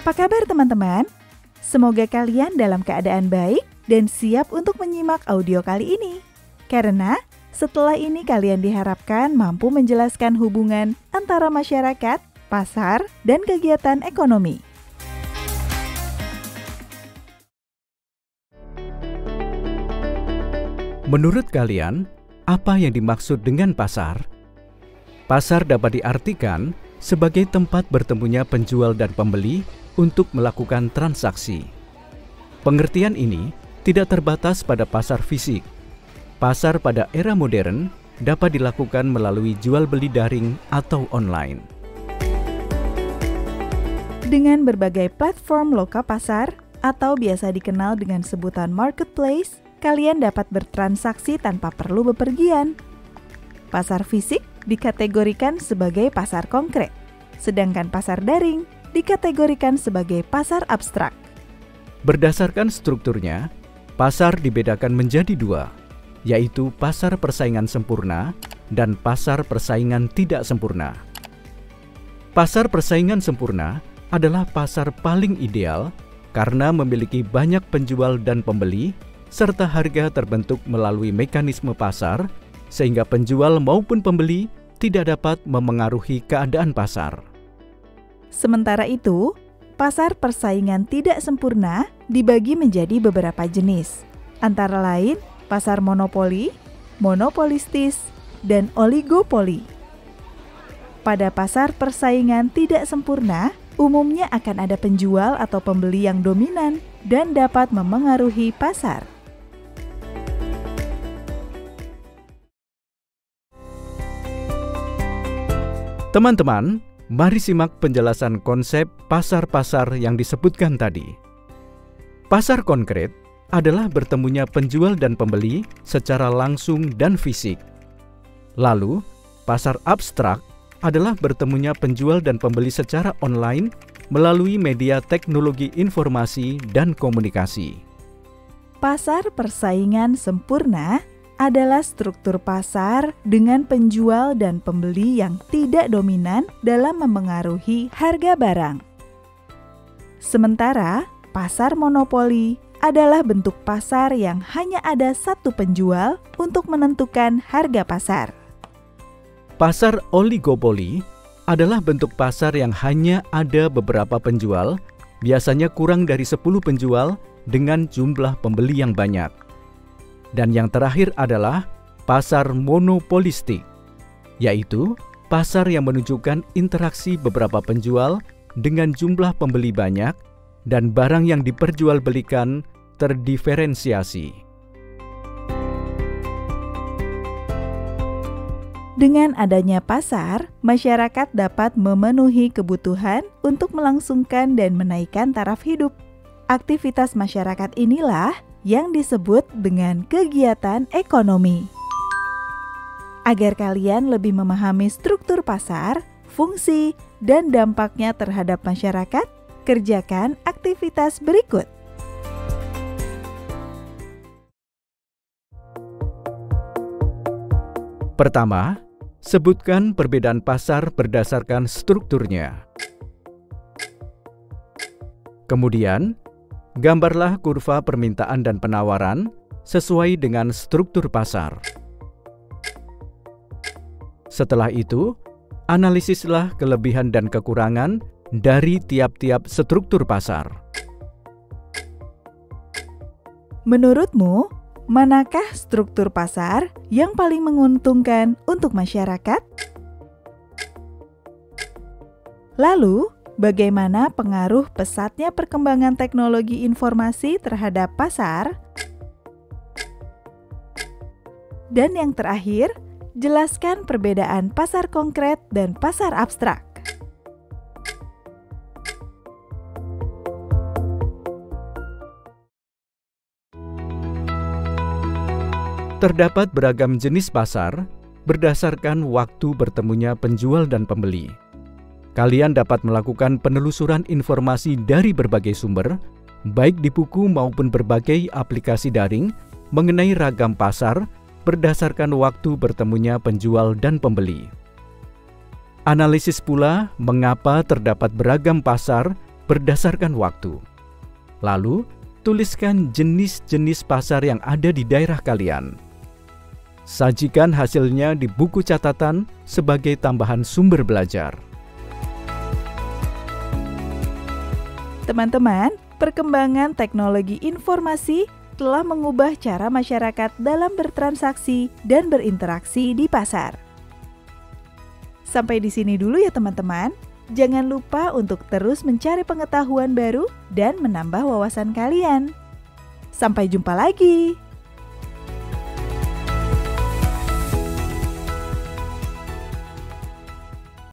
Apa kabar teman-teman? Semoga kalian dalam keadaan baik dan siap untuk menyimak audio kali ini. Karena setelah ini kalian diharapkan mampu menjelaskan hubungan antara masyarakat, pasar, dan kegiatan ekonomi. Menurut kalian, apa yang dimaksud dengan pasar? Pasar dapat diartikan sebagai tempat bertemunya penjual dan pembeli untuk melakukan transaksi. Pengertian ini tidak terbatas pada pasar fisik. Pasar pada era modern dapat dilakukan melalui jual beli daring atau online. Dengan berbagai platform loka pasar atau biasa dikenal dengan sebutan marketplace, kalian dapat bertransaksi tanpa perlu bepergian. Pasar fisik dikategorikan sebagai pasar konkret, sedangkan pasar daring dikategorikan sebagai pasar abstrak. Berdasarkan strukturnya, pasar dibedakan menjadi dua, yaitu pasar persaingan sempurna dan pasar persaingan tidak sempurna. Pasar persaingan sempurna adalah pasar paling ideal karena memiliki banyak penjual dan pembeli, serta harga terbentuk melalui mekanisme pasar, sehingga penjual maupun pembeli tidak dapat memengaruhi keadaan pasar. Sementara itu, pasar persaingan tidak sempurna dibagi menjadi beberapa jenis, antara lain pasar monopoli, monopolistis, dan oligopoli. Pada pasar persaingan tidak sempurna, umumnya akan ada penjual atau pembeli yang dominan dan dapat memengaruhi pasar. Teman-teman, mari simak penjelasan konsep pasar-pasar yang disebutkan tadi. Pasar konkret adalah bertemunya penjual dan pembeli secara langsung dan fisik. Lalu, pasar abstrak adalah bertemunya penjual dan pembeli secara online melalui media teknologi informasi dan komunikasi. Pasar persaingan sempurna adalah struktur pasar dengan penjual dan pembeli yang tidak dominan dalam memengaruhi harga barang. Sementara, pasar monopoli adalah bentuk pasar yang hanya ada satu penjual untuk menentukan harga pasar. Pasar oligopoli adalah bentuk pasar yang hanya ada beberapa penjual, biasanya kurang dari 10 penjual dengan jumlah pembeli yang banyak. Dan yang terakhir adalah pasar monopolistik, yaitu pasar yang menunjukkan interaksi beberapa penjual dengan jumlah pembeli banyak dan barang yang diperjualbelikan terdiferensiasi. Dengan adanya pasar, masyarakat dapat memenuhi kebutuhan untuk melangsungkan dan menaikkan taraf hidup. Aktivitas masyarakat inilah yang disebut dengan kegiatan ekonomi. Agar kalian lebih memahami struktur pasar, fungsi, dan dampaknya terhadap masyarakat, kerjakan aktivitas berikut. Pertama, sebutkan perbedaan pasar berdasarkan strukturnya. Kemudian, gambarlah kurva permintaan dan penawaran sesuai dengan struktur pasar. Setelah itu, analisislah kelebihan dan kekurangan dari tiap-tiap struktur pasar. Menurutmu, manakah struktur pasar yang paling menguntungkan untuk masyarakat? Lalu, bagaimana pengaruh pesatnya perkembangan teknologi informasi terhadap pasar? Dan yang terakhir, jelaskan perbedaan pasar konkret dan pasar abstrak. Terdapat beragam jenis pasar berdasarkan waktu bertemunya penjual dan pembeli. Kalian dapat melakukan penelusuran informasi dari berbagai sumber, baik di buku maupun berbagai aplikasi daring, mengenai ragam pasar berdasarkan waktu bertemunya penjual dan pembeli. Analisis pula mengapa terdapat beragam pasar berdasarkan waktu. Lalu, tuliskan jenis-jenis pasar yang ada di daerah kalian. Sajikan hasilnya di buku catatan sebagai tambahan sumber belajar. Teman-teman, perkembangan teknologi informasi telah mengubah cara masyarakat dalam bertransaksi dan berinteraksi di pasar. Sampai di sini dulu ya teman-teman. Jangan lupa untuk terus mencari pengetahuan baru dan menambah wawasan kalian. Sampai jumpa lagi.